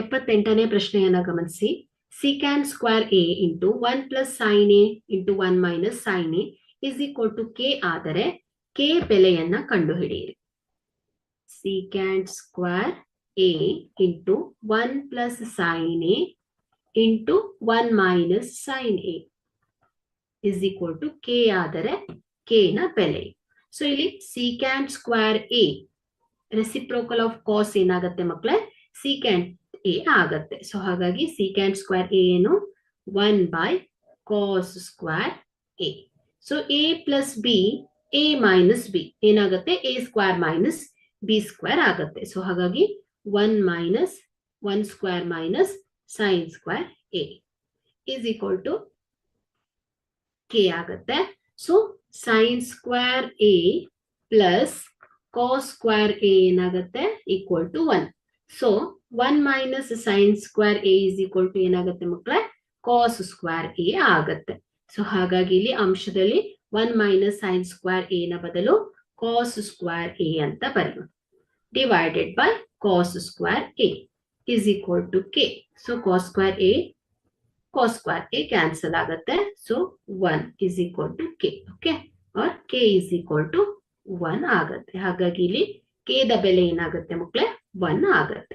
78ನೇ ಪ್ರಶ್ನೆಯನ್ನ ಗಮನಿಸಿ. secant square a into 1 plus sin a into 1 minus sin a is equal to k ಆದರೆ k ಬೆಲೆಯನ್ನ ಕಂಡುಹಿಡಿಯಿರಿ. secant square a into 1 plus sin a into 1 minus sin a is equal to k ಆದರೆ k ನ ಬೆಲೆ. So ಇಲ್ಲಿ secant square a reciprocal of cos ಏನಾಗುತ್ತೆ ಮಕ್ಕಳೇ, secant a ಆಗತ್ತೆ. ಸೊ ಹಾಗಾಗಿ secant square a ಏನು 1 by cos square a. So a plus b, a minus b ಏನಾಗುತ್ತೆ, a square minus b square ಆಗತ್ತೆ. ಸೊ ಹಾಗಾಗಿ 1 minus 1 square minus sin square a is equal to k ಆಗತ್ತೆ. So sin square a plus cos square a ಏನಾಗುತ್ತೆ equal to 1. So 1 minus sin square a is equal to ಏನಾಗುತ್ತೆ ಮಕ್ಕಳೇ, cos square a ಆಗತ್ತೆ. So ಹಾಗಾಗಿ ಇಲ್ಲಿ ಅಂಶದಲ್ಲಿ 1 minus sin square a ನ ಬದಲು cos square a ಅಂತ ಬರೆಯೋಣ. Divided by cos square a is equal to k. So cos square a cancel ಆಗತ್ತೆ. So 1 is equal to k. Okay, or k is equal to 1 ಆಗತ್ತೆ. ಹಾಗಾಗಿ ಇಲ್ಲಿ k the ಬೆಲೆ ಏನಾಗುತ್ತೆ ಮಕ್ಕಳೇ, 1 ಆಗತ್ತೆ.